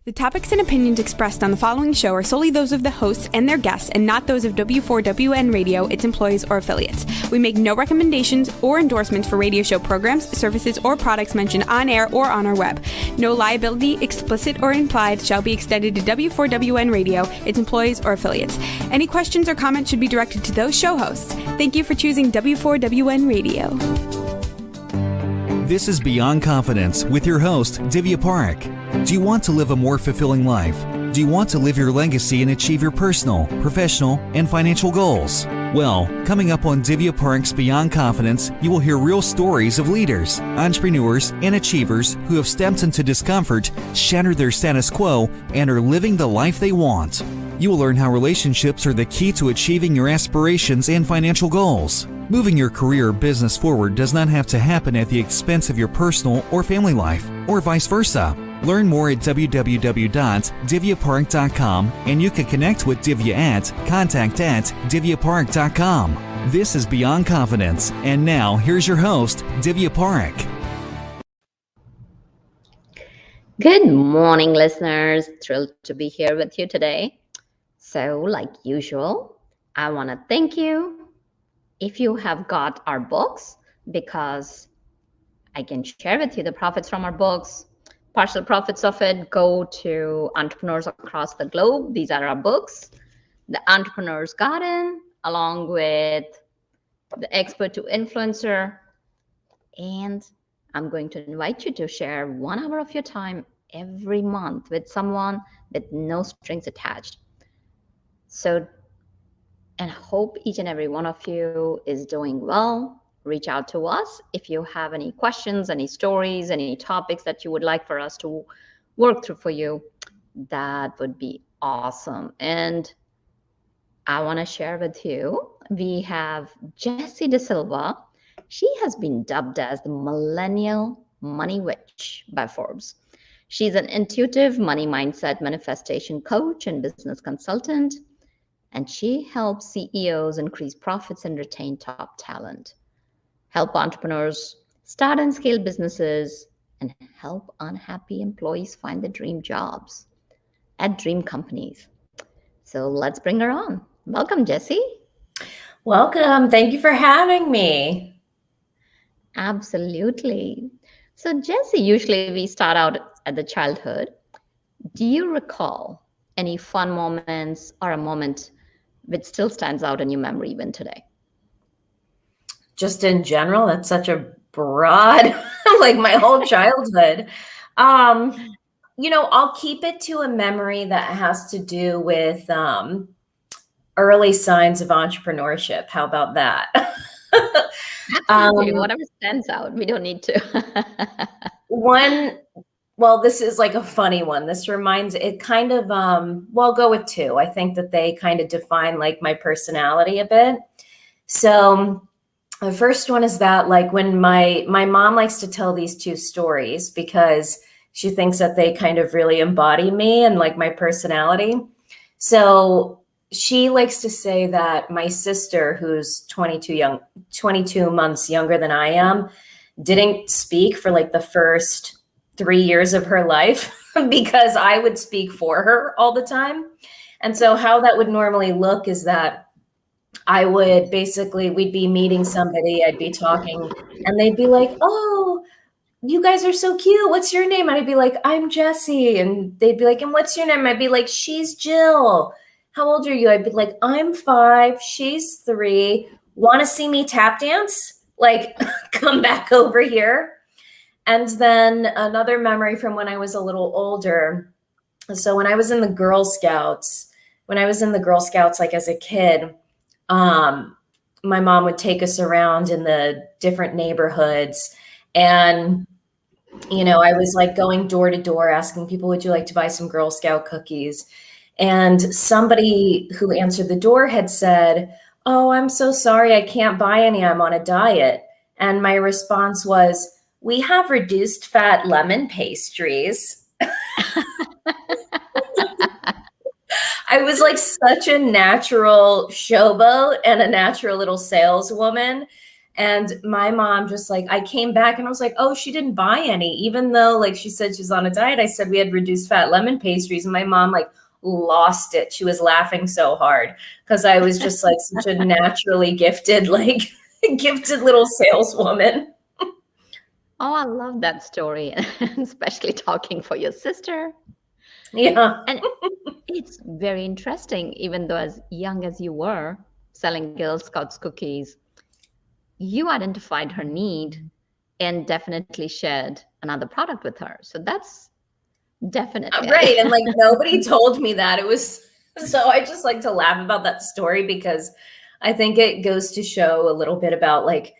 The topics and opinions expressed on the following show are solely those of the hosts and their guests and not those of W4WN Radio, its employees, or affiliates. We make no recommendations or endorsements for radio show programs, services, or products mentioned on air or on our web. No liability, explicit or implied, shall be extended to W4WN Radio, its employees, or affiliates. Any questions or comments should be directed to those show hosts. Thank you for choosing W4WN Radio. This is Beyond Confidence with your host, Divya Parekh. Do you want to live a more fulfilling life? Do you want to live your legacy and achieve your personal, professional, and financial goals? Well, coming up on Divya Parekh's Beyond Confidence, you will hear real stories of leaders, entrepreneurs, and achievers who have stepped into discomfort, shattered their status quo, and are living the life they want. You will learn how relationships are the key to achieving your aspirations and financial goals. Moving your career or business forward does not have to happen at the expense of your personal or family life, or vice versa. Learn more at www.divyaparekh.com, and you can connect with Divya at contact@divyaparekh.com. This is Beyond Confidence, and now here's your host, Divya Parekh. Good morning, listeners. Thrilled to be here with you today. So, like usual, I want to thank you if you have got our books, because I can share with you the profits from our books. Partial profits of it go to entrepreneurs across the globe. These are our books. The Entrepreneur's Garden, along with the Expert to Influencer. And I'm going to invite you to share 1 hour of your time every month with someone with no strings attached. So, and hope each and every one of you is doing well. Reach out to us if you have any questions, any stories, any topics that you would like for us to work through for you. That would be awesome. And I want to share with you, we have Jessie DaSilva. She has been dubbed as the Millennial Money Witch by Forbes. She's an intuitive money mindset manifestation coach and business consultant, and she helps CEOs increase profits and retain top talent, help entrepreneurs start and scale businesses, and help unhappy employees find their dream jobs at dream companies. So let's bring her on. Welcome, Jessie. Welcome. Thank you for having me. Absolutely. So Jessie, usually we start out at the childhood. Do you recall any fun moments or a moment which still stands out in your memory even today? Just in general, that's such a broad, like my whole childhood. I'll keep it to a memory that has to do with early signs of entrepreneurship. How about that? Absolutely. Whatever stands out. We don't need to. This is like a funny one. This reminds, it kind of, I'll go with 2. I think that they kind of define like my personality a bit. So the first one is that, like, when my mom likes to tell these 2 stories because she thinks that they kind of really embody me and like my personality. So she likes to say that my sister, who's 22 months younger than I am, didn't speak for like the first 3 years of her life because I would speak for her all the time. And so how that would normally look is that I would we'd be meeting somebody, I'd be talking, and they'd be like, "Oh, you guys are so cute. What's your name?" And I'd be like, "I'm Jessie." And they'd be like, "And what's your name?" I'd be like, "She's Jill. How old are you?" I'd be like, "I'm 5. She's 3. Want to see me tap dance? Like, come back over here." And then another memory from when I was a little older. So when I was in the Girl Scouts, like as a kid, my mom would take us around in the different neighborhoods. And, I was like going door to door asking people, "Would you like to buy some Girl Scout cookies?" And somebody who answered the door had said, "Oh, I'm so sorry. I can't buy any. I'm on a diet." And my response was, "We have reduced fat lemon pastries." I was like such a natural showboat and a natural little saleswoman. And my mom just like, I came back and I was like, oh, she didn't buy any, even though like she said she's on a diet. I said we had reduced fat lemon pastries, and my mom like lost it. She was laughing so hard because I was just like such a naturally gifted, like gifted little saleswoman. Oh, I love that story, especially talking for your sister. Yeah. And it's very interesting, even though as young as you were selling Girl Scouts cookies, you identified her need and definitely shared another product with her. So that's definitely right. And like nobody told me that. It was so I just like to laugh about that story because I think it goes to show a little bit about like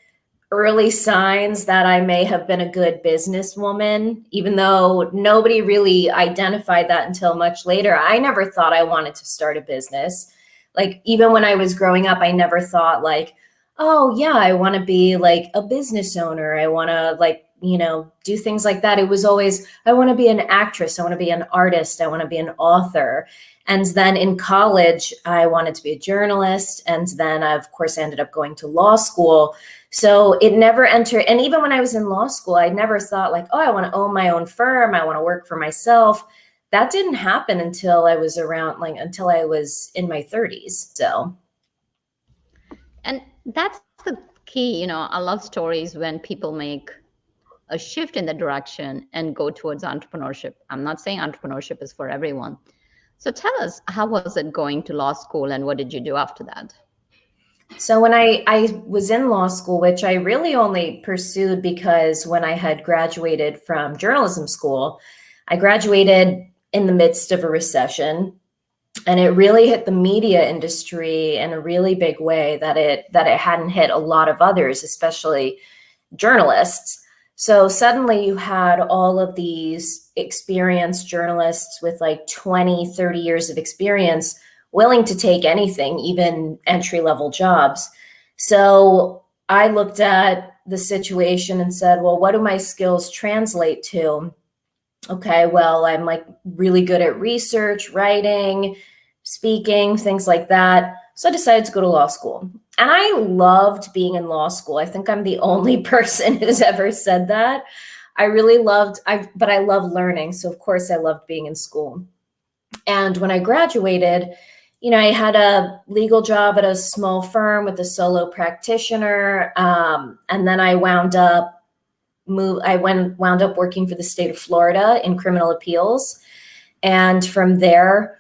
early signs that I may have been a good businesswoman, even though nobody really identified that until much later. I never thought I wanted to start a business. Like even when I was growing up, I never thought like, oh yeah, I want to be like a business owner. I want to like, you know, do things like that. It was always, I want to be an actress. I want to be an artist. I want to be an author. And then in college, I wanted to be a journalist. And then I, of course, ended up going to law school. So it never entered. And even when I was in law school, I never thought like, oh, I want to own my own firm. I want to work for myself. That didn't happen until I was around, like until I was in my 30s. So. And that's the key, you know, I love stories when people make a shift in the direction and go towards entrepreneurship. I'm not saying entrepreneurship is for everyone. So tell us, how was it going to law school and what did you do after that? So when I was in law school, which I really only pursued because when I had graduated from journalism school, I graduated in the midst of a recession, and it really hit the media industry in a really big way that it hadn't hit a lot of others, especially journalists. So suddenly you had all of these experienced journalists with like 20, 30 years of experience willing to take anything, even entry-level jobs. So I looked at the situation and said, well, what do my skills translate to? Okay, well, I'm like really good at research, writing, speaking, things like that. So I decided to go to law school. And I loved being in law school. I think I'm the only person who's ever said that. I really loved, but I love learning. So of course I loved being in school. And when I graduated, you know, I had a legal job at a small firm with a solo practitioner. And then I wound up working for the state of Florida in criminal appeals. And from there,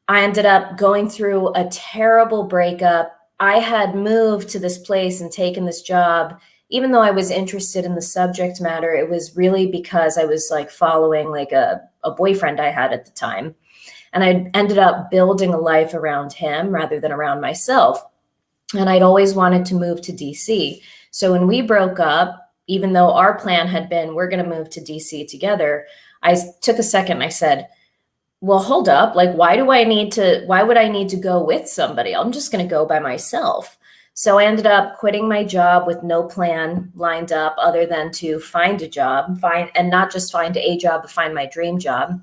I ended up going through a terrible breakup. I had moved to this place and taken this job. Even though I was interested in the subject matter, it was really because I was like following like a boyfriend I had at the time. And I ended up building a life around him rather than around myself. And I'd always wanted to move to DC. So when we broke up, even though our plan had been, we're going to move to DC together, I took a second and I said, well, hold up. Like, why would I need to go with somebody? I'm just going to go by myself. So I ended up quitting my job with no plan lined up other than to find a job, and not just find a job, but find my dream job.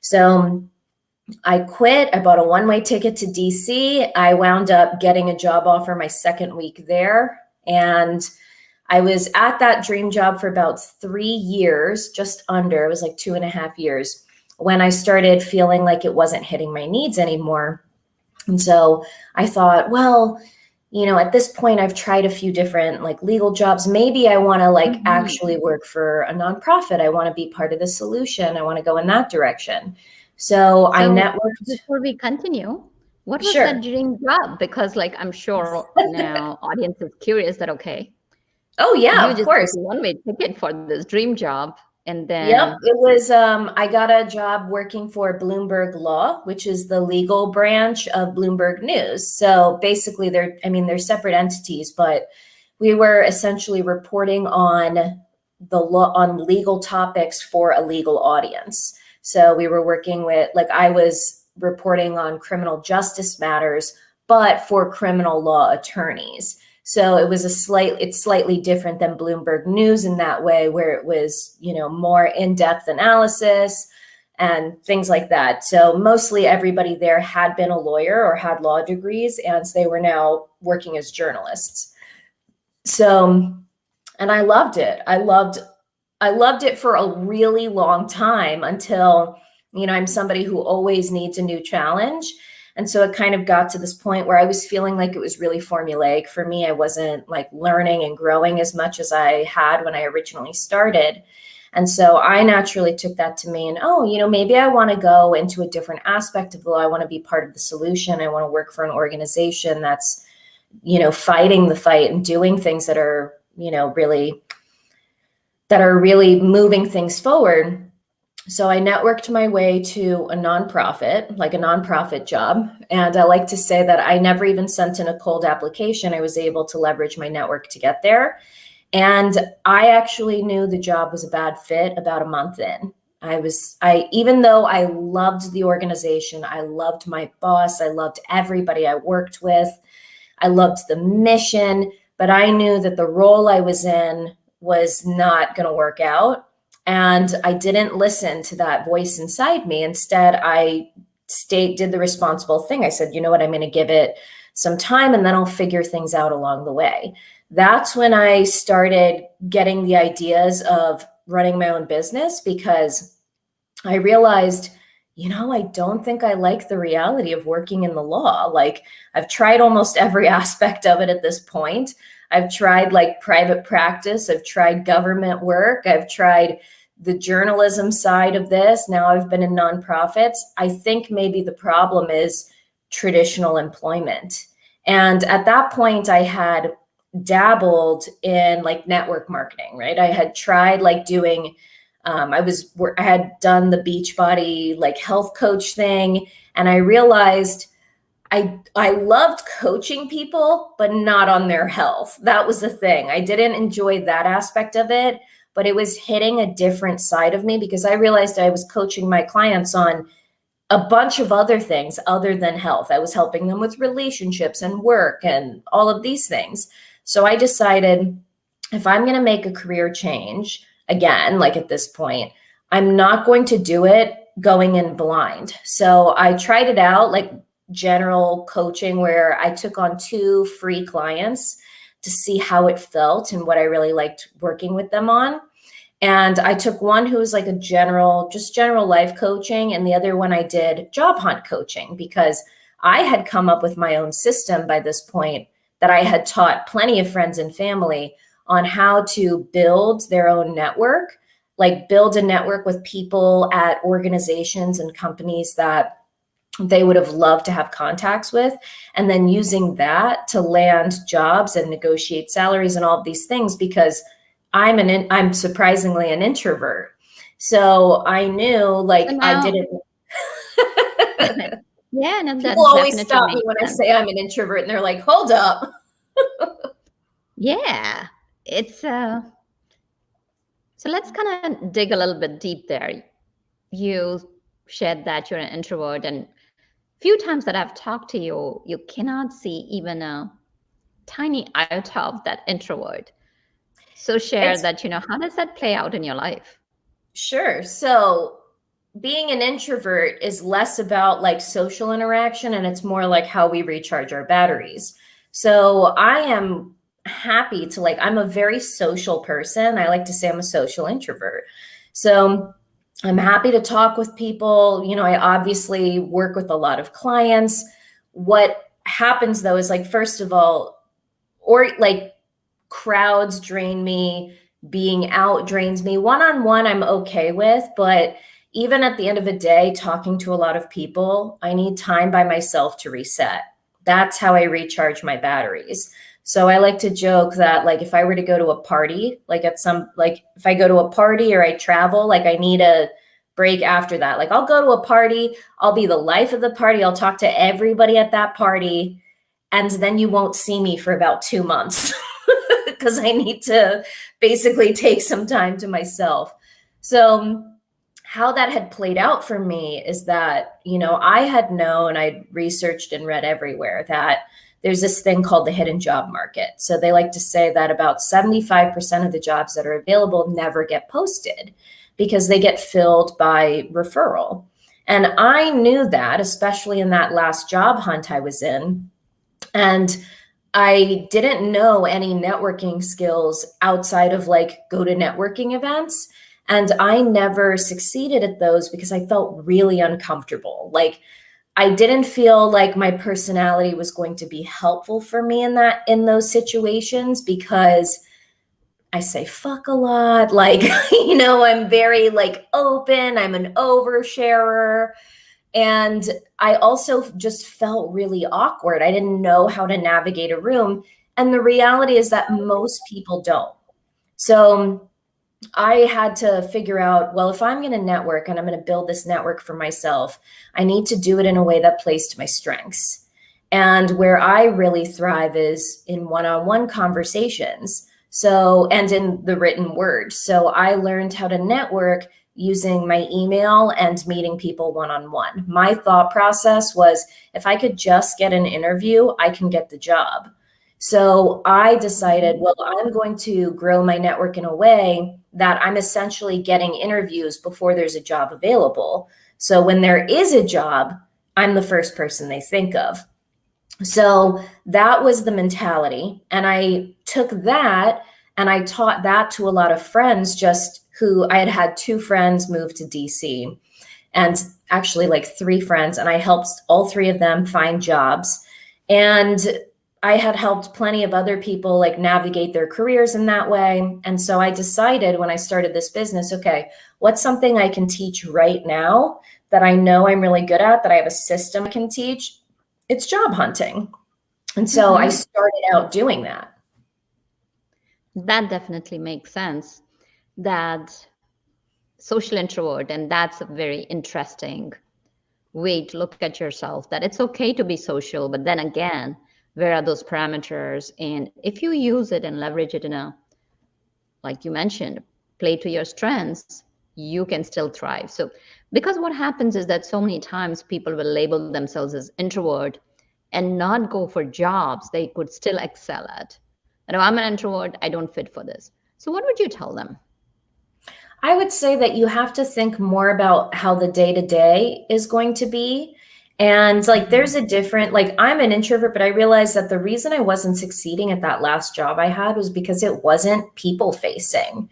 So I quit. I bought a one-way ticket to DC. I wound up getting a job offer my second week there. And I was at that dream job for about 3 years, just under. It was like 2.5 years when I started feeling like it wasn't hitting my needs anymore. And so I thought, well, you know, at this point, I've tried a few different like legal jobs. Maybe I want to like actually work for a nonprofit. I want to be part of the solution. I want to go in that direction. So I networked. Before we continue, what was Sure. that dream job? Because like, I'm sure now audience is curious that, okay. Oh yeah, of course. One-way ticket for this dream job. And then. Yep, it was, I got a job working for Bloomberg Law, which is the legal branch of Bloomberg News. So basically they're separate entities, but we were essentially reporting on the law, on legal topics for a legal audience. So we were working with, like, I was reporting on criminal justice matters, but for criminal law attorneys. So it was it's slightly different than Bloomberg News in that way, where it was, you know, more in-depth analysis and things like that. So mostly everybody there had been a lawyer or had law degrees, and they were now working as journalists. So, and I loved it. I loved it for a really long time until, I'm somebody who always needs a new challenge. And so it kind of got to this point where I was feeling like it was really formulaic for me. I wasn't like learning and growing as much as I had when I originally started. And so I naturally took that to mean, maybe I want to go into a different aspect of the law. I want to be part of the solution. I want to work for an organization that's, fighting the fight and doing things that are, really moving things forward. So I networked my way to a nonprofit, like a nonprofit job. And I like to say that I never even sent in a cold application. I was able to leverage my network to get there. And I actually knew the job was a bad fit about a month in. Even though I loved the organization, I loved my boss, I loved everybody I worked with, I loved the mission, but I knew that the role I was in was not going to work out. And I didn't listen to that voice inside me. Instead, I did the responsible thing. I said, you know what, I'm going to give it some time and then I'll figure things out along the way. That's when I started getting the ideas of running my own business, because I realized, I don't think I like the reality of working in the law. Like, I've tried almost every aspect of it at this point. I've tried like private practice. I've tried government work. I've tried the journalism side of this. Now I've been in nonprofits. I think maybe the problem is traditional employment. And at that point, I had dabbled in like network marketing, right? I had tried like doing, I had done the Beachbody like health coach thing. And I realized I loved coaching people, but not on their health. That was the thing. I didn't enjoy that aspect of it, but it was hitting a different side of me because I realized I was coaching my clients on a bunch of other things other than health. I was helping them with relationships and work and all of these things. So I decided, if I'm going to make a career change, again, like at this point, I'm not going to do it going in blind. So I tried it out, like general coaching, where I took on 2 free clients to see how it felt and what I really liked working with them on. And I took one who was like general life coaching. And the other one I did job hunt coaching, because I had come up with my own system by this point that I had taught plenty of friends and family on how to build their own network, like build a network with people at organizations and companies that they would have loved to have contacts with, and then using that to land jobs and negotiate salaries and all of these things, because I'm surprisingly an introvert. So I knew like I didn't. Yeah, no, that people always stop me when I say I'm an introvert, and they're like, hold up. Yeah, it's so let's kind of dig a little bit deep there. You shared that you're an introvert, and few times that I've talked to you, you cannot see even a tiny iota of that introvert. So share that, how does that play out in your life? Sure. So being an introvert is less about like social interaction, and it's more like how we recharge our batteries. So I am happy to I'm a very social person. I like to say I'm a social introvert. So I'm happy to talk with people. I obviously work with a lot of clients. What happens though is first of all, crowds drain me, being out drains me. One-on-one, I'm okay with, but even at the end of the day, talking to a lot of people, I need time by myself to reset. That's how I recharge my batteries. So I like to joke that if I were to go to a party, if I go to a party or I travel, I need a break after that. I'll go to a party, I'll be the life of the party, I'll talk to everybody at that party, and then you won't see me for about 2 months because I need to basically take some time to myself. So how that had played out for me is that, I had known, I'd researched and read everywhere that there's this thing called the hidden job market. So they like to say that about 75% of the jobs that are available never get posted because they get filled by referral. And I knew that, especially in that last job hunt I was in. And I didn't know any networking skills outside of like go to networking events. And I never succeeded at those because I felt really uncomfortable. Like I didn't feel like my personality was going to be helpful for me in those situations because I say fuck a lot. Like, I'm very like open. I'm an oversharer. And I also just felt really awkward. I didn't know how to navigate a room. And the reality is that most people don't. So I had to figure out, well, if I'm going to network and I'm going to build this network for myself, I need to do it in a way that plays to my strengths. And where I really thrive is in one-on-one conversations. So, and in the written word. So I learned how to network using my email and meeting people one-on-one. My thought process was, if I could just get an interview, I can get the job. So I decided, well, I'm going to grow my network in a way that I'm essentially getting interviews before there's a job available. So when there is a job, I'm the first person they think of. So that was the mentality. And I took that and I taught that to a lot of friends, just who I had 2 friends move to DC, and actually like 3 friends. And I helped all 3 of them find jobs. And I had helped plenty of other people like navigate their careers in that way. And so I decided when I started this business, okay, what's something I can teach right now that I know I'm really good at, that I have a system I can teach? It's job hunting. And so I started out doing that. That definitely makes sense. That social introvert, and that's a very interesting way to look at yourself, that it's okay to be social, but then again, where are those parameters? And if you use it and leverage it in a, like you mentioned, play to your strengths, you can still thrive. So because what happens is that so many times people will label themselves as introvert and not go for jobs they could still excel at. And if I'm an introvert, I don't fit for this. So what would you tell them? I would say that you have to think more about how the day-to-day is going to be. And like, there's a different, like, I'm an introvert, but I realized that the reason I wasn't succeeding at that last job I had was because it wasn't people facing.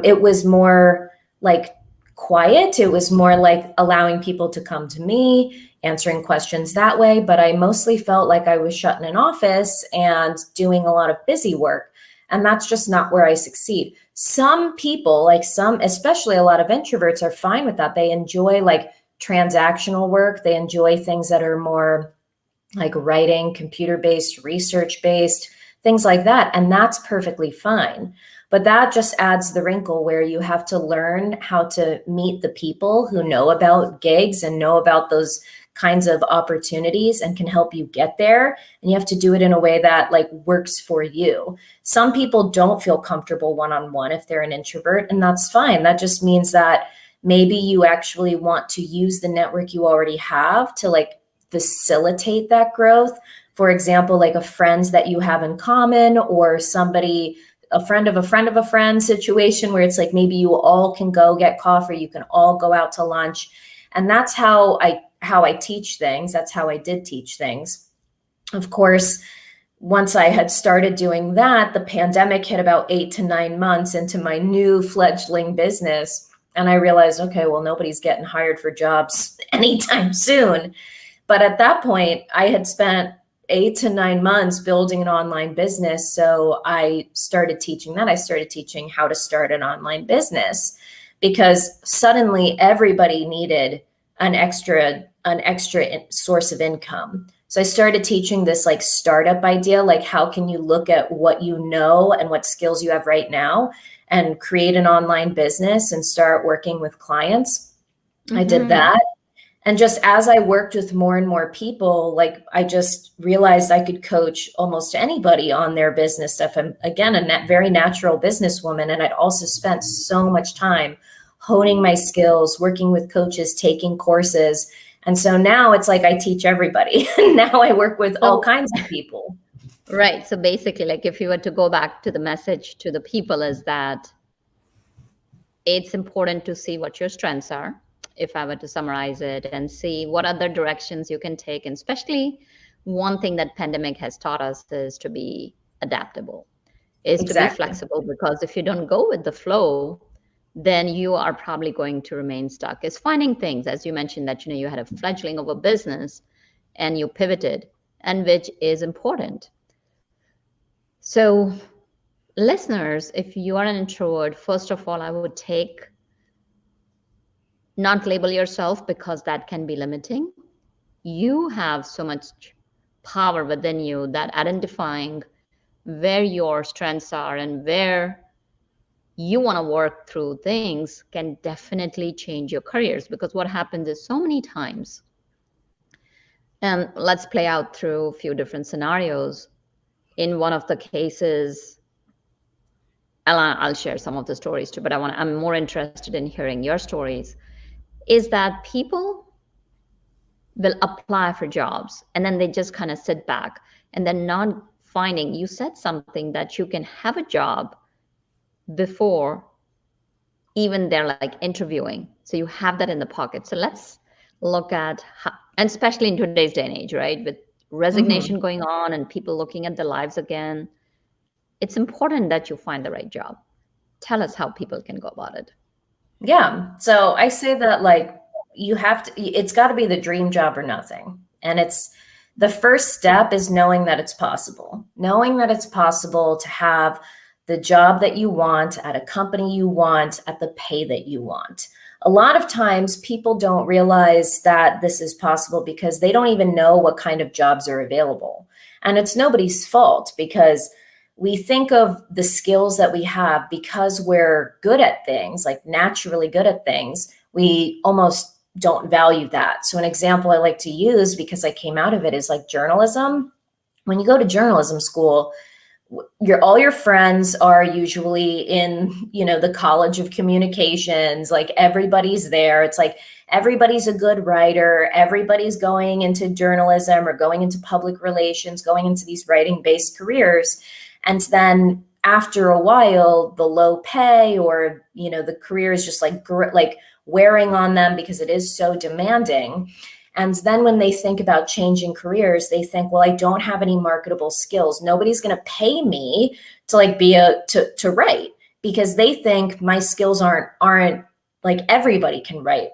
It was more like quiet. It was more like allowing people to come to me, answering questions that way. But I mostly felt like I was shut in an office and doing a lot of busy work. And that's just not where I succeed. Some people, like especially a lot of introverts, are fine with that. They enjoy like transactional work. They enjoy things that are more like writing, computer-based, research-based, things like that. And that's perfectly fine. But that just adds the wrinkle where you have to learn how to meet the people who know about gigs and know about those kinds of opportunities and can help you get there. And you have to do it in a way that like works for you. Some people don't feel comfortable one-on-one if they're an introvert, and that's fine. That just means that maybe you actually want to use the network you already have to like facilitate that growth. For example, like a friends that you have in common, or somebody, a friend of a friend of a friend situation where it's like maybe you all can go get coffee, you can all go out to lunch. And that's how I teach things. That's how I did teach things. Of course, once I had started doing that, the pandemic hit about 8 to 9 months into my new fledgling business. And I realized, okay, well, nobody's getting hired for jobs anytime soon. But at that point, I had spent 8 to 9 months building an online business. So I started teaching that. I started teaching how to start an online business because suddenly everybody needed an extra source of income. So I started teaching this like startup idea, like how can you look at what you know and what skills you have right now and create an online business and start working with clients. I did that. And just as I worked with more and more people, like I just realized I could coach almost anybody on their business stuff. I'm, again, a very natural businesswoman. And I'd also spent so much time honing my skills, working with coaches, taking courses. And so now it's like I teach everybody. Now I work with all kinds of people. Right. So basically, like if you were to go back to the message to the people, is that it's important to see what your strengths are, if I were to summarize it, and see what other directions you can take, and especially one thing that pandemic has taught us is to be adaptable, is to be flexible, because if you don't go with the flow, then you are probably going to remain stuck. Is finding things, as you mentioned, that you had a fledgling of a business and you pivoted, and which is important. So listeners, if you are an introvert, first of all, I would not label yourself, because that can be limiting. You have so much power within you that identifying where your strengths are and where you want to work through things can definitely change your careers. Because what happens is, so many times, and let's play out through a few different scenarios. In one of the cases, I'll share some of the stories too, but I'm more interested in hearing your stories, is that people will apply for jobs and then they just kind of sit back and then not finding. You said something that you can have a job before even they're like interviewing. So you have that in the pocket. So let's look at how, and especially in today's day and age, right? With resignation going on and people looking at their lives again, it's important that you find the right job. Tell us how people can go about it. Yeah. So I say that, like, it's got to be the dream job or nothing. And the first step is knowing that it's possible to have the job that you want at a company you want at the pay that you want. A lot of times people don't realize that this is possible because they don't even know what kind of jobs are available. And it's nobody's fault, because we think of the skills that we have because we're good at things, like naturally good at things. We almost don't value that. So an example I like to use, because I came out of it, is like journalism. When you go to journalism school, all your friends are usually in, the College of Communications. Like, everybody's there. It's like everybody's a good writer. Everybody's going into journalism or going into public relations, going into these writing-based careers. And then after a while, the low pay or, the career is just like wearing on them because it is so demanding. And then when they think about changing careers, they think, well, I don't have any marketable skills. Nobody's going to pay me to to write, because they think my skills aren't like everybody can write,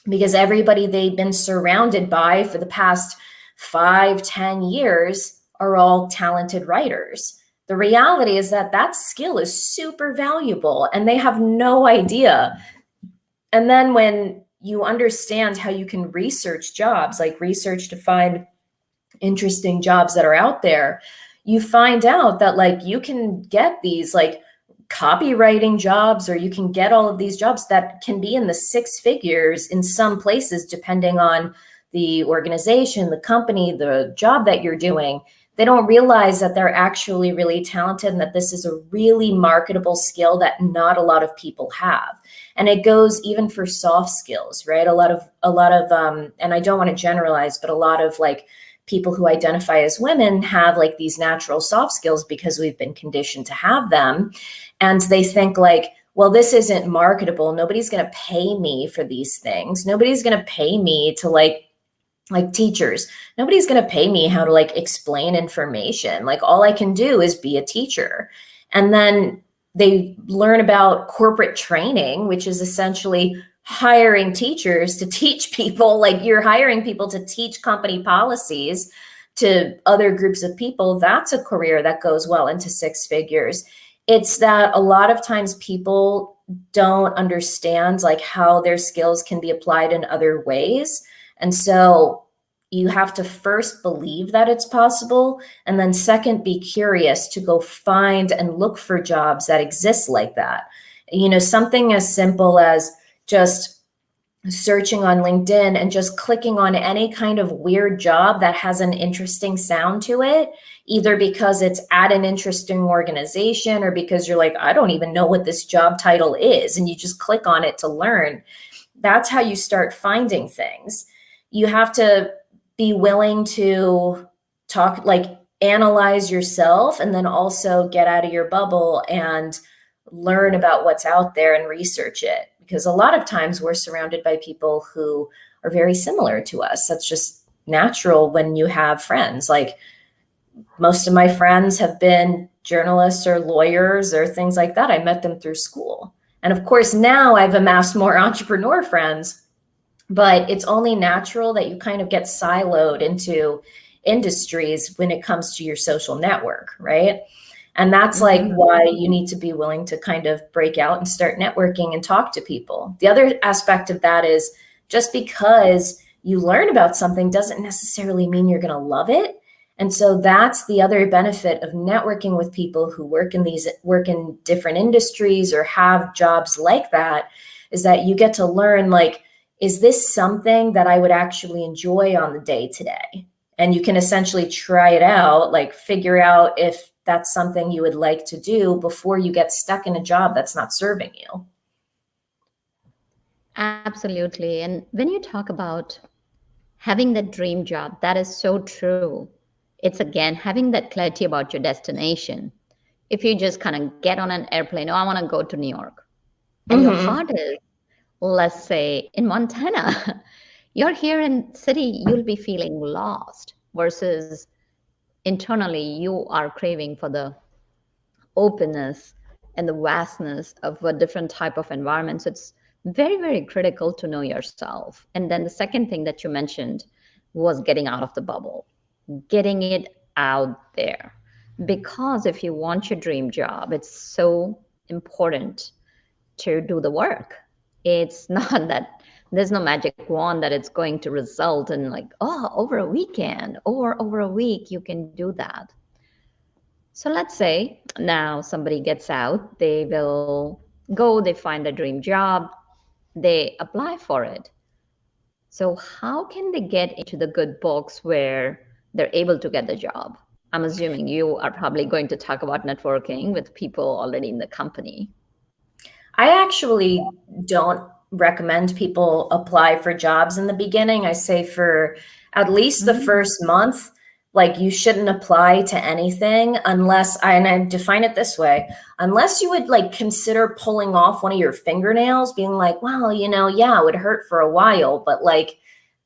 because everybody they've been surrounded by for the past 5-10 years are all talented writers. The reality is that skill is super valuable and they have no idea. And then when you understand how you can research jobs, like research to find interesting jobs that are out there, you find out that like you can get these like copywriting jobs, or you can get all of these jobs that can be in the 6 figures in some places, depending on the organization, the company, the job that you're doing. They don't realize that they're actually really talented and that this is a really marketable skill that not a lot of people have. And it goes even for soft skills, right? A lot of, and I don't want to generalize, but a lot of like people who identify as women have like these natural soft skills because we've been conditioned to have them. And they think like, well, this isn't marketable. Nobody's going to pay me for these things. Nobody's going to pay me to like teachers. Nobody's going to pay me how to like explain information. Like all I can do is be a teacher. And then they learn about corporate training, which is essentially hiring teachers to teach people. Like you're hiring people to teach company policies to other groups of people. That's a career that goes well into 6 figures. It's that a lot of times people don't understand like how their skills can be applied in other ways. And so you have to first believe that it's possible. And then second, be curious to go find and look for jobs that exist like that. Something as simple as just searching on LinkedIn and just clicking on any kind of weird job that has an interesting sound to it, either because it's at an interesting organization or because you're like, I don't even know what this job title is. And you just click on it to learn. That's how you start finding things. You have to be willing to analyze yourself, and then also get out of your bubble and learn about what's out there and research it. Because a lot of times we're surrounded by people who are very similar to us. That's just, natural when you have friends. Like most of my friends have been journalists or lawyers or things like that. I met them through school. And of course, now I've amassed more entrepreneur friends, but it's only natural that you kind of get siloed into industries when it comes to your social network, right? And that's like why you need to be willing to kind of break out and start networking and talk to people. The other aspect of that is just because you learn about something doesn't necessarily mean you're going to love it. And so that's the other benefit of networking with people who work in different industries or have jobs like that, is that you get to learn, like, is this something that I would actually enjoy on the day today? And you can essentially try it out, like figure out if that's something you would like to do before you get stuck in a job that's not serving you. Absolutely. And when you talk about having that dream job, that is so true. It's again having that clarity about your destination. If you just kind of get on an airplane, oh, I want to go to New York, and your heart is, let's say, in Montana, you're here in city, you'll be feeling lost, versus internally you are craving for the openness and the vastness of a different type of environment. So it's very, very critical to know yourself. And then the second thing that you mentioned was getting out of the bubble, getting it out there. Because if you want your dream job, it's so important to do the work. It's not that there's no magic wand that it's going to result in, like, oh, over a weekend or over a week, you can do that. So let's say now somebody gets out, they will go, they find their dream job, they apply for it. So how can they get into the good books where they're able to get the job? I'm assuming you are probably going to talk about networking with people already in the company. I actually don't recommend people apply for jobs in the beginning. I say for at least the first month, like, you shouldn't apply to anything unless, and I define it this way, unless you would like consider pulling off one of your fingernails, being like, well, yeah, it would hurt for a while, but like,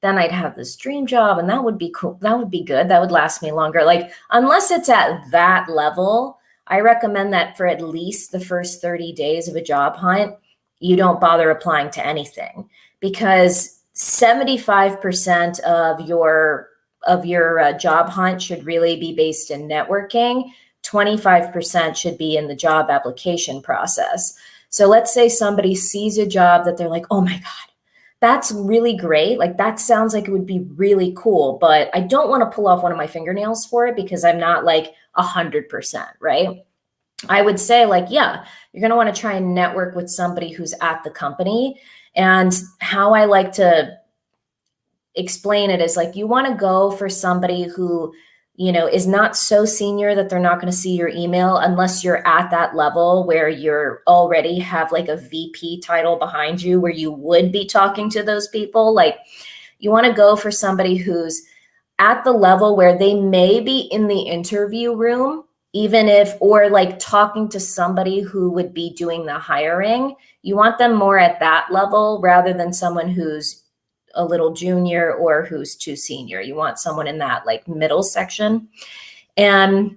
then I'd have this dream job and that would be cool. That would be good. That would last me longer. Like, unless it's at that level, I recommend that for at least the first 30 days of a job hunt, you don't bother applying to anything, because 75% of your job hunt should really be based in networking. 25% should be in the job application process. So let's say somebody sees a job that they're like, oh my God, that's really great. Like, that sounds like it would be really cool, but I don't want to pull off one of my fingernails for it because I'm not like 100%, right? I would say, like, yeah, you're going to want to try and network with somebody who's at the company. And how I like to explain it is, like, you want to go for somebody who, is not so senior that they're not going to see your email unless you're at that level where you're already have like a VP title behind you where you would be talking to those people. Like, you want to go for somebody who's at the level where they may be in the interview room, even if, or like talking to somebody who would be doing the hiring. You want them more at that level rather than someone who's a little junior or who's too senior. You want someone in that like middle section. And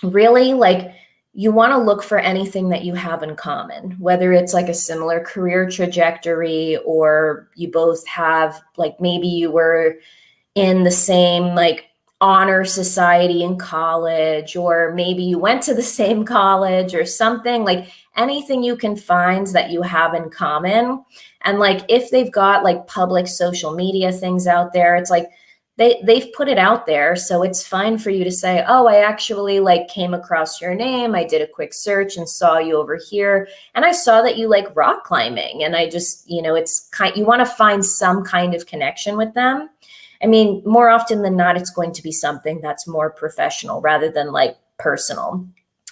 really, like, you want to look for anything that you have in common, whether it's like a similar career trajectory, or you both have, like, maybe you were in the same like honor society in college, or maybe you went to the same college or something. Like, anything you can find that you have in common. And like, if they've got like public social media things out there, it's like they've put it out there. So it's fine for you to say, oh, I actually like came across your name. I did a quick search and saw you over here. And I saw that you like rock climbing. And I just, it's you want to find some kind of connection with them. I mean, more often than not, it's going to be something that's more professional rather than like personal.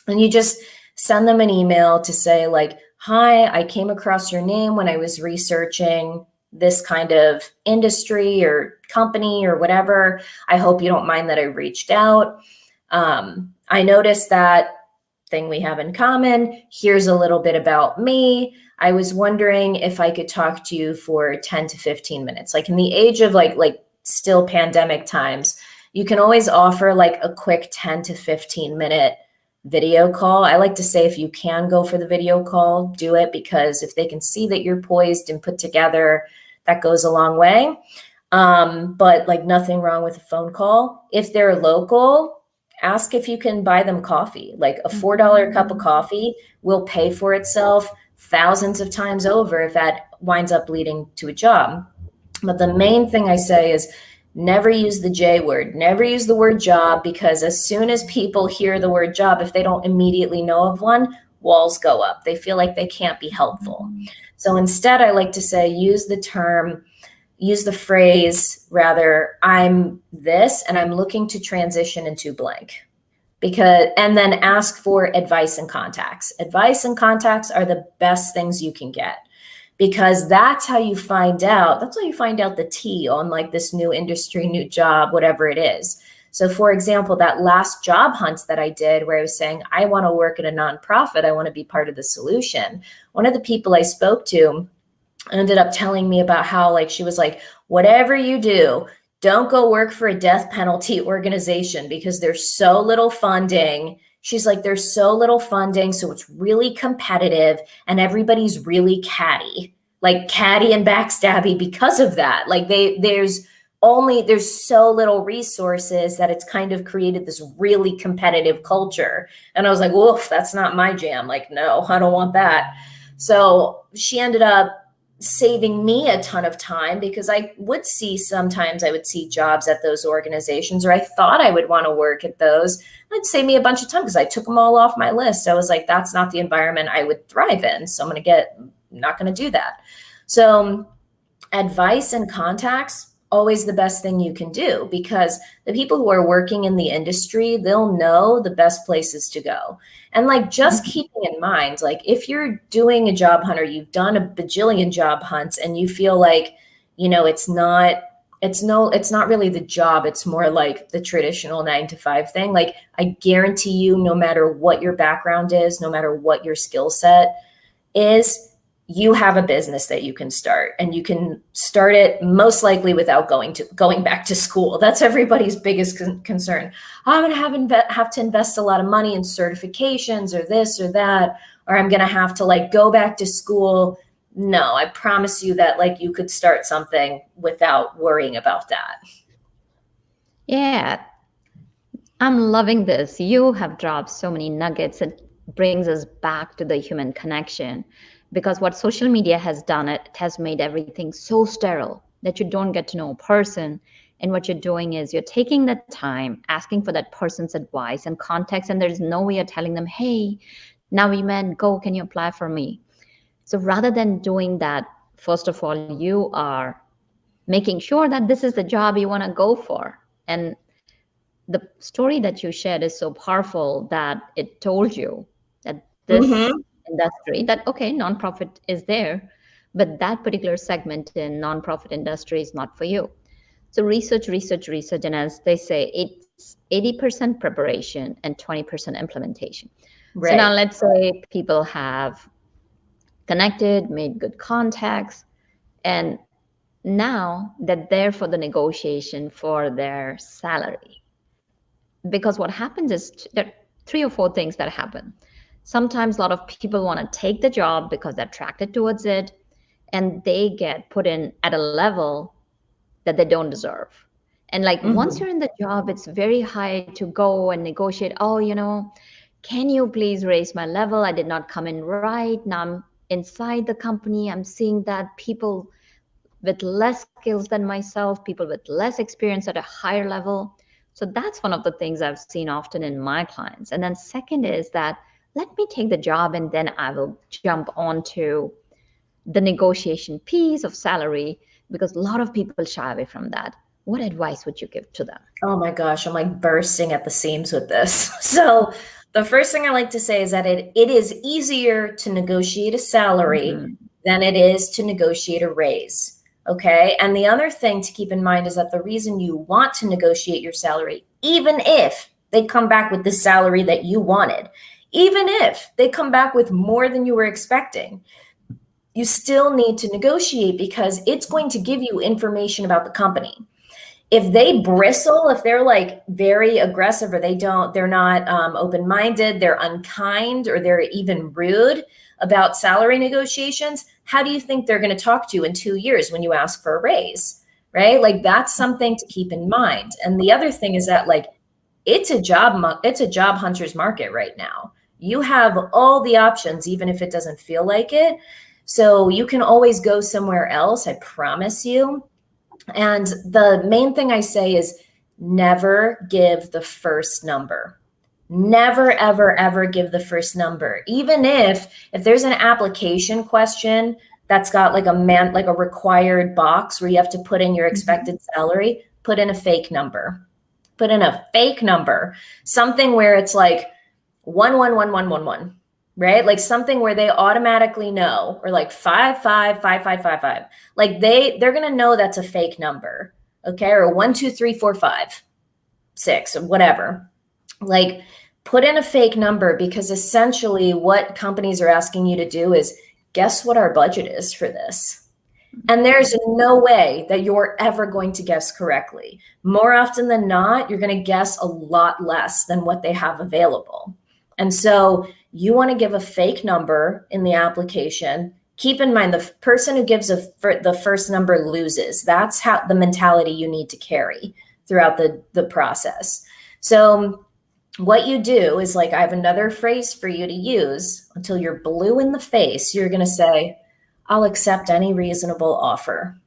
And you just send them an email to say, like, hi, I came across your name when I was researching this kind of industry or company or whatever. I hope you don't mind that I reached out. I noticed that thing we have in common. Here's a little bit about me. I was wondering if I could talk to you for 10 to 15 minutes. Like, in the age of like still pandemic times, you can always offer like a quick 10 to 15 minute video call. I like to say, if you can go for the video call, do it, because if they can see that you're poised and put together, that goes a long way. But like, nothing wrong with a phone call. If they're local, ask if you can buy them coffee. Like a $4 cup of coffee will pay for itself thousands of times over if that winds up leading to a job. But the main thing I say is, never use the J word, never use the word job, because as soon as people hear the word job, if they don't immediately know of one, walls go up. They feel like they can't be helpful. So instead, I like to say, use the phrase, rather, I'm this and I'm looking to transition into blank. And then ask for advice and contacts. Advice and contacts are the best things you can get, because that's how you find out the tea on like this new industry, new job, whatever it is. So for example, that last job hunt that I did, where I was saying, I want to work at a nonprofit, I want to be part of the solution. One of the people I spoke to ended up telling me about how, like, she was like, whatever you do, don't go work for a death penalty organization, because there's so little funding. She's like, there's so little funding, so it's really competitive and everybody's really catty and backstabby because of that. Like there's so little resources that it's kind of created this really competitive culture. And I was like, woof, that's not my jam. Like, no, I don't want that. So she ended up saving me a ton of time, because I would see jobs at those organizations, or I thought I would want to work at those. It'd save me a bunch of time because I took them all off my list. So I was like, that's not the environment I would thrive in. So I'm not going to do that. So advice and contacts, always the best thing you can do, because the people who are working in the industry, they'll know the best places to go. And like, just keeping in mind, like, if you're doing a job hunt or you've done a bajillion job hunts and you feel like, it's not really the job, it's more like the traditional 9-to-5 thing. Like, I guarantee you, no matter what your background is, no matter what your skill set is, you have a business that you can start, and you can start it most likely without going back to school. That's everybody's biggest concern. I'm going to have to invest a lot of money in certifications or this or that, or I'm going to have to like go back to school. No, I promise you that like you could start something without worrying about that. Yeah, I'm loving this. You have dropped so many nuggets. It brings us back to the human connection. Because what social media has done, it has made everything so sterile that you don't get to know a person. And what you're doing is you're taking the time, asking for that person's advice and context, and there's no way you're telling them, hey, now we met, go, can you apply for me? So rather than doing that, first of all, you are making sure that this is the job you want to go for. And the story that you shared is so powerful that it told you that this industry, that okay, nonprofit is there, but that particular segment in nonprofit industry is not for you. So research, and as they say, it's 80% preparation and 20% implementation. Right. So now let's say people have connected, made good contacts, and now they're there for the negotiation for their salary. Because what happens is there are 3 or 4 things that happen. Sometimes a lot of people want to take the job because they're attracted towards it, and they get put in at a level that they don't deserve. And like once you're in the job, it's very high to go and negotiate. Oh, can you please raise my level? I did not come in right. Now I'm inside the company. I'm seeing that people with less skills than myself, people with less experience at a higher level. So that's one of the things I've seen often in my clients. And then second is that let me take the job and then I will jump onto the negotiation piece of salary, because a lot of people shy away from that. What advice would you give to them? Oh my gosh, I'm like bursting at the seams with this. So the first thing I like to say is that it is easier to negotiate a salary than it is to negotiate a raise. Okay. And the other thing to keep in mind is that the reason you want to negotiate your salary, even if they come back with the salary that you wanted, even if they come back with more than you were expecting, you still need to negotiate, because it's going to give you information about the company. if they bristle, if they're like very aggressive, or they're not open-minded, they're unkind, or they're even rude about salary negotiations, how do you think they're going to talk to you in 2 years when you ask for a raise, right? Like that's something to keep in mind. And the other thing is that like, it's a job hunter's market right now. You have all the options, even if it doesn't feel like it. So you can always go somewhere else, I promise you. And the main thing I say is never give the first number. Never, ever, ever give the first number. Even if there's an application question that's got like a required box where you have to put in your expected salary, put in a fake number. Put in a fake number, something where it's like 11111, right? Like something where they automatically know, or like 555555. Like they're gonna know that's a fake number, okay? Or 1 2 3 4 5 6 or whatever. Like put in a fake number, because essentially what companies are asking you to do is guess what our budget is for this. And there's no way that you're ever going to guess correctly. More often than not, you're going to guess a lot less than what they have available. And so you want to give a fake number in the application. Keep in mind, the person who gives the first number loses. That's how the mentality you need to carry throughout the process. So what you do is, like, I have another phrase for you to use until you're blue in the face. You're going to say, I'll accept any reasonable offer.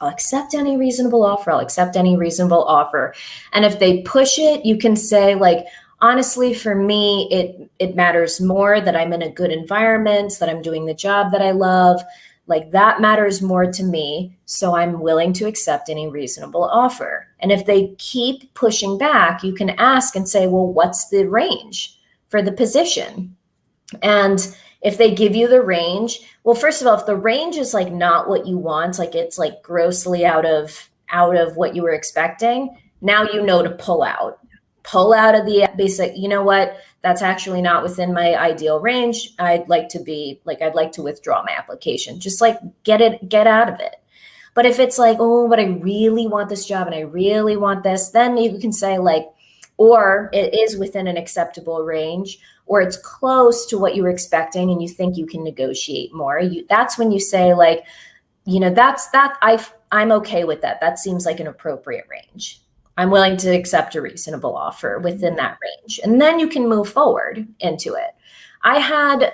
I'll accept any reasonable offer. I'll accept any reasonable offer. And if they push it, you can say, like, honestly, for me, it matters more that I'm in a good environment, that I'm doing the job that I love. Like, that matters more to me. So I'm willing to accept any reasonable offer. And if they keep pushing back, you can ask and say, well, what's the range for the position? And if they give you the range, well, first of all, if the range is like not what you want, like it's like grossly out of what you were expecting, now you know to pull out of the basic, you know what, that's actually not within my ideal range. I'd like to withdraw my application. Just like get out of it. But if it's like, oh, but I really want this job and I really want this, then you can say like, or it is within an acceptable range, or it's close to what you were expecting and you think you can negotiate more. That's when you say like, you know, I'm okay with that. That seems like an appropriate range. I'm willing to accept a reasonable offer within that range. And then you can move forward into it. I had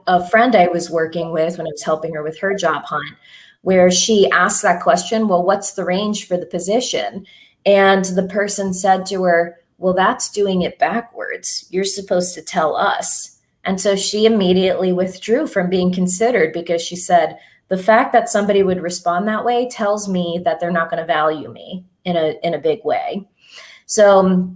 a friend I was working with when I was helping her with her job hunt, where she asked that question, well, what's the range for the position? And the person said to her, well, that's doing it backwards. You're supposed to tell us. And so she immediately withdrew from being considered, because she said, the fact that somebody would respond that way tells me that they're not going to value me in a big way. So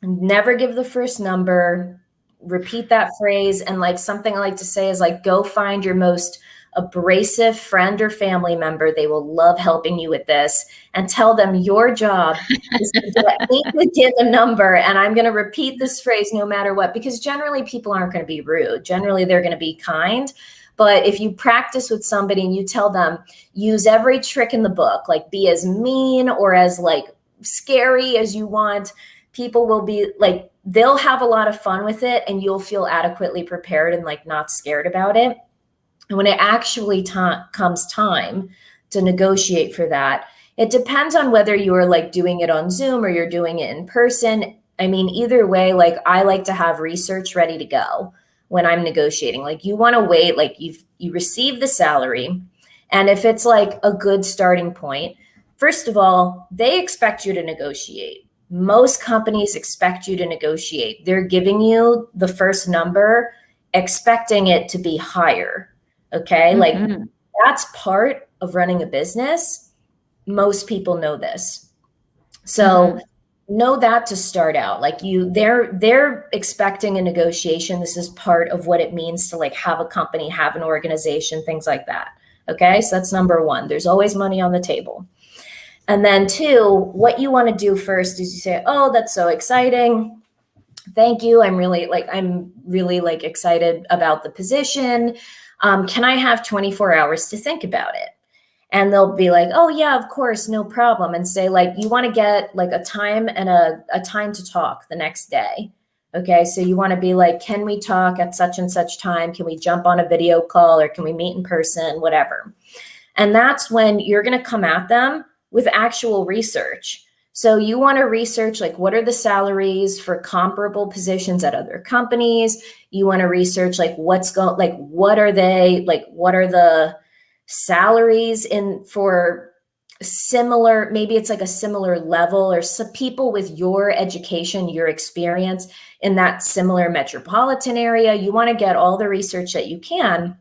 never give the first number, repeat that phrase. And like something I like to say is like, go find your most abrasive friend or family member. They will love helping you with this, and tell them your job is to get me to give a number. And I'm going to repeat this phrase no matter what, because generally people aren't going to be rude. Generally, they're going to be kind. But if you practice with somebody and you tell them, use every trick in the book, like be as mean or as like scary as you want, people will be like, they'll have a lot of fun with it, and you'll feel adequately prepared and like not scared about it. And when it actually comes time to negotiate for that, it depends on whether you are like doing it on Zoom or you're doing it in person. I mean, either way, like I like to have research ready to go when I'm negotiating. Like you want to wait, like you receive the salary. And if it's like a good starting point, first of all, they expect you to negotiate. Most companies expect you to negotiate. They're giving you the first number, expecting it to be higher. Okay. Mm-hmm. Like that's part of running a business. Most people know this. So know that to start out. Like they're expecting a negotiation. This is part of what it means to like have a company, have an organization, things like that. Okay. So that's number one. There's always money on the table. And then two, what you want to do first is you say, oh, that's so exciting. Thank you. I'm really excited about the position. Can I have 24 hours to think about it? And they'll be like, oh yeah, of course, no problem. And say like, you want to get like a time and a time to talk the next day. Okay, so you want to be like, can we talk at such and such time? Can we jump on a video call, or can we meet in person, whatever? And that's when you're going to come at them with actual research. So you want to research like, what are the salaries for comparable positions at other companies? You want to research like, what are the salaries for similar, maybe it's like a similar level, or some people with your education, your experience in that similar metropolitan area. You want to get all the research that you can.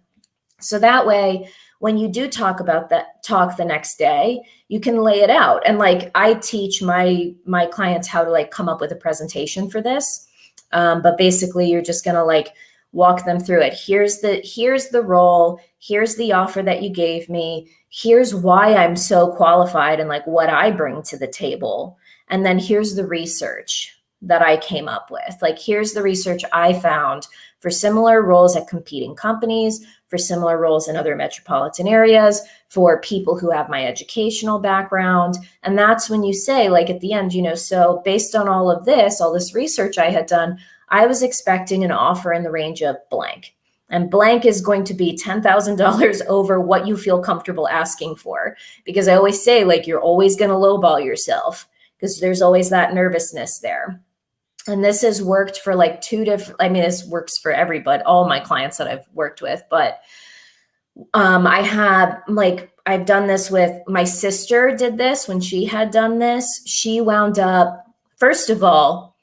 So that way, when you do talk the next day, you can lay it out. And like, I teach my clients how to like come up with a presentation for this. But basically you're just going to like walk them through it. Here's the role. Here's the offer that you gave me. Here's why I'm so qualified and like what I bring to the table. And then here's the research that I came up with. Like, here's the research I found for similar roles at competing companies, for similar roles in other metropolitan areas, for people who have my educational background. And that's when you say, like at the end, so based on all this research I had done, I was expecting an offer in the range of blank. And blank is going to be $10,000 over what you feel comfortable asking for. Because I always say, like, you're always going to lowball yourself because there's always that nervousness there. And this has worked for like this works for everybody, all my clients that I've worked with. But I've done this with my sister did this when she had done this. She wound up, first of all,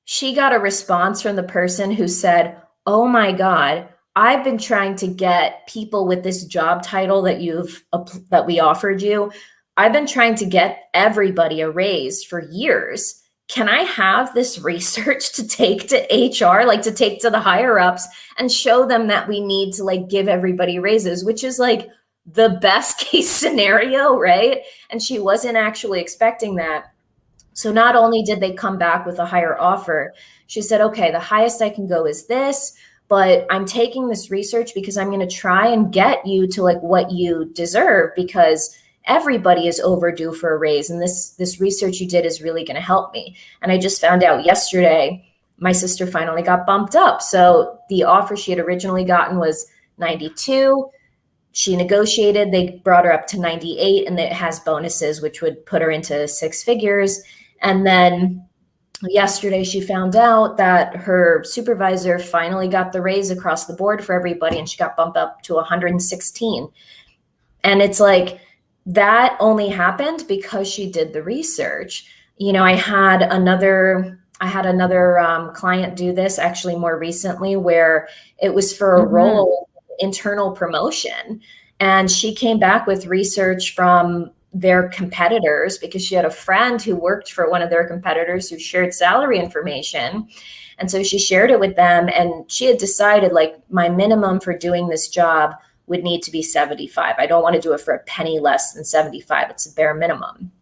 she got a response from the person who said, oh my God, I've been trying to get people with this job title that we offered you. I've been trying to get everybody a raise for years. Can I have this research to take to HR, like to take to the higher ups and show them that we need to like give everybody raises, which is like the best case scenario, right? And she wasn't actually expecting that. So not only did they come back with a higher offer, she said, okay, the highest I can go is this, but I'm taking this research because I'm going to try and get you to like what you deserve, because everybody is overdue for a raise. And this research you did is really going to help me. And I just found out yesterday, my sister finally got bumped up. So the offer she had originally gotten was 92. She negotiated, they brought her up to 98, and it has bonuses, which would put her into six figures. And then yesterday she found out that her supervisor finally got the raise across the board for everybody, and she got bumped up to 116. And it's like, that only happened because she did the research. I had another client do this actually more recently, where it was for a role, internal promotion. And she came back with research from their competitors because she had a friend who worked for one of their competitors who shared salary information. And so she shared it with them, and she had decided like, my minimum for doing this job would need to be 75. I don't want to do it for a penny less than 75. It's a bare minimum.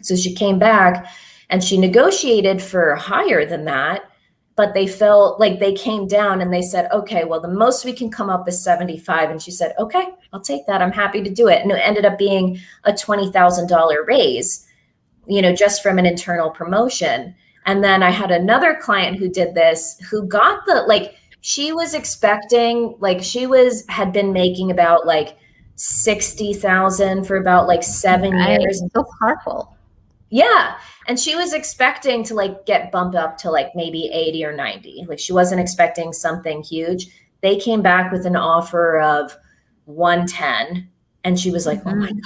So she came back and she negotiated for higher than that, but they felt like they came down and they said, okay, well, the most we can come up is 75. And she said, okay, I'll take that. I'm happy to do it. And it ended up being a $20,000 raise, just from an internal promotion. And then I had another client who did this, who got she was expecting, had been making about like 60,000 for about like 7 years. So powerful. Yeah. And she was expecting to like get bumped up to like maybe 80 or 90. Like, she wasn't expecting something huge. They came back with an offer of 110. And she was like, oh my God.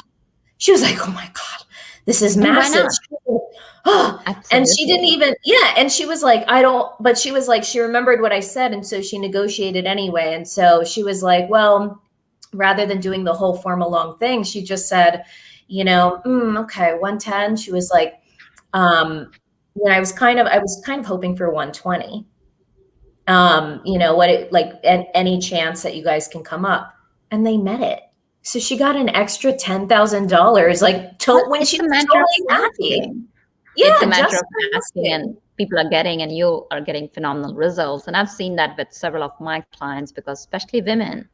She was like, oh my God, this is massive. And she didn't even, and she was like, but she was like, she remembered what I said. And so she negotiated anyway. And so she was like, well, rather than doing the whole formal long thing, she just said, okay, 110. She was like, I was kind of hoping for 120. Any chance that you guys can come up? And they met it. So she got an extra $10,000, when she was totally happy. Yeah, it's a matter of asking, and people are getting, and you are getting phenomenal results. And I've seen that with several of my clients, because especially women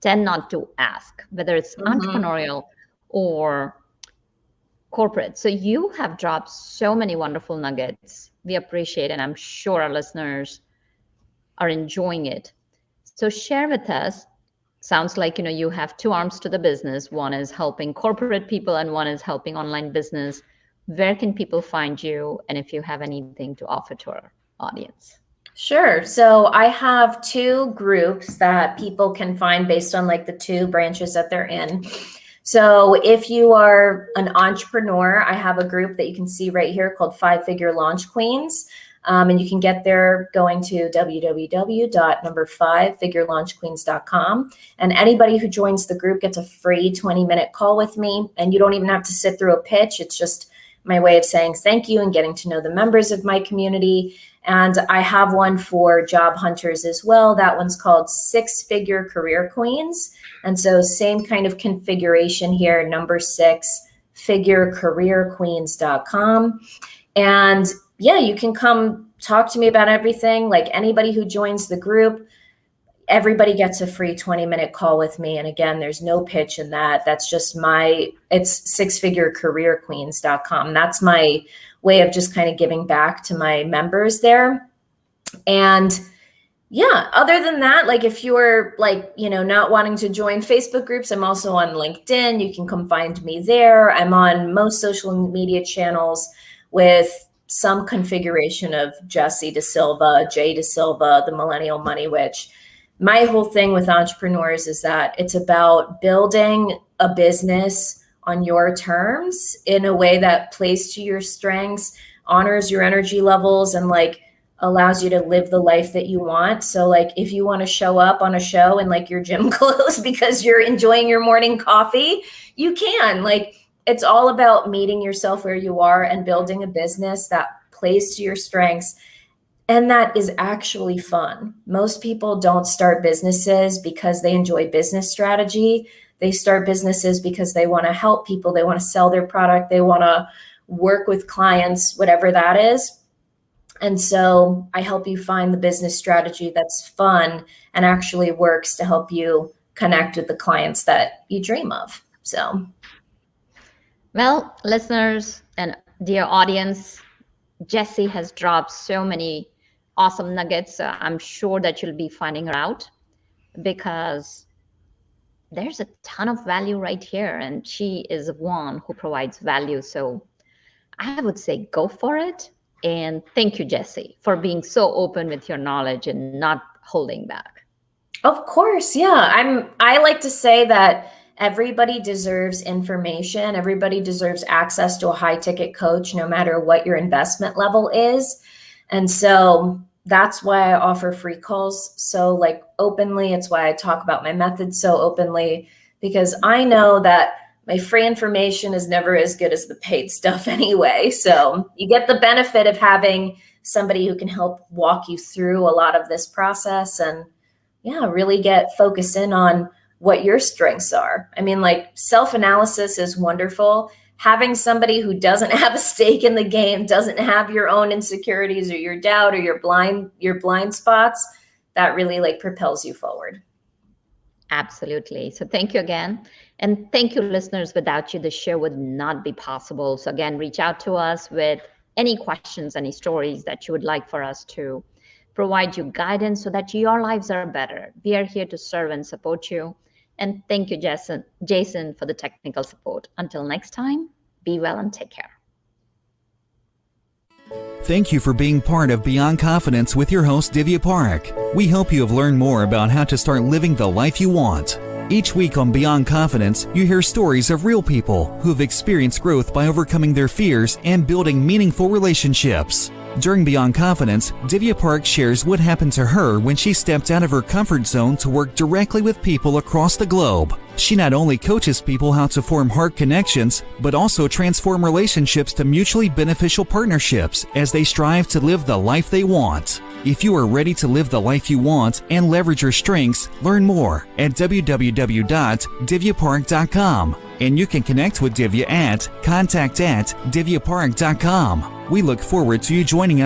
tend not to ask, whether it's entrepreneurial or corporate. So you have dropped so many wonderful nuggets. We appreciate it, and I'm sure our listeners are enjoying it. So share with us. Sounds like, you have two arms to the business. One is helping corporate people and one is helping online business. Where can people find you? And if you have anything to offer to our audience. Sure. So I have two groups that people can find based on like the two branches that they're in. So if you are an entrepreneur, I have a group that you can see right here called 5-Figure Launch Queens. And you can get there going to www.5figurelaunchqueens.com. And anybody who joins the group gets a free 20-minute call with me. And you don't even have to sit through a pitch. It's just my way of saying thank you and getting to know the members of my community. And I have one for job hunters as well. That one's called 6-Figure Career Queens. And so same kind of configuration here, number 6, figurecareerqueens.com. And yeah, you can come talk to me about everything. Like anybody who joins the group, everybody gets a free 20-minute call with me. And again, there's no pitch in that. That's just it's 6figurecareerqueens.com. That's my way of just kind of giving back to my members there. And yeah, other than that, like if you're like, not wanting to join Facebook groups, I'm also on LinkedIn. You can come find me there. I'm on most social media channels with some configuration of Jessie DaSilva, DaSilva, the Millennial Money Witch. My whole thing with entrepreneurs is that it's about building a business on your terms in a way that plays to your strengths, honors your energy levels, and like allows you to live the life that you want. So like if you want to show up on a show in like your gym clothes because you're enjoying your morning coffee, you can. Like it's all about meeting yourself where you are and building a business that plays to your strengths. And that is actually fun. Most people don't start businesses because they enjoy business strategy. They start businesses because they want to help people. They want to sell their product. They want to work with clients, whatever that is. And so I help you find the business strategy that's fun and actually works to help you connect with the clients that you dream of. So, well, listeners and dear audience, Jessie has dropped so many awesome nuggets. I'm sure that you'll be finding her out because there's a ton of value right here. And she is one who provides value. So I would say go for it. And thank you, Jessie, for being so open with your knowledge and not holding back. Of course. Yeah. I like to say that everybody deserves information. Everybody deserves access to a high ticket coach, no matter what your investment level is. And so that's why I offer free calls so like openly. It's why I talk about my methods so openly, because I know that my free information is never as good as the paid stuff anyway. So you get the benefit of having somebody who can help walk you through a lot of this process and really get focused in on what your strengths are. I mean, like self-analysis is wonderful. Having somebody who doesn't have a stake in the game, doesn't have your own insecurities or your doubt or your blind spots, that really like propels you forward. Absolutely. So thank you again. And thank you, listeners. Without you, the show would not be possible. So again, reach out to us with any questions, any stories that you would like for us to provide you guidance so that your lives are better. We are here to serve and support you. And thank you, Jason, for the technical support. Until next time, be well and take care. Thank you for being part of Beyond Confidence with your host, Divya Parekh. We hope you have learned more about how to start living the life you want. Each week on Beyond Confidence, you hear stories of real people who have experienced growth by overcoming their fears and building meaningful relationships. During Beyond Confidence, Divya Parekh shares what happened to her when she stepped out of her comfort zone to work directly with people across the globe. She not only coaches people how to form heart connections, but also transform relationships to mutually beneficial partnerships as they strive to live the life they want. If you are ready to live the life you want and leverage your strengths, learn more at www.divyaparekh.com. And you can connect with Divya at contact@divyaparekh.com. We look forward to you joining us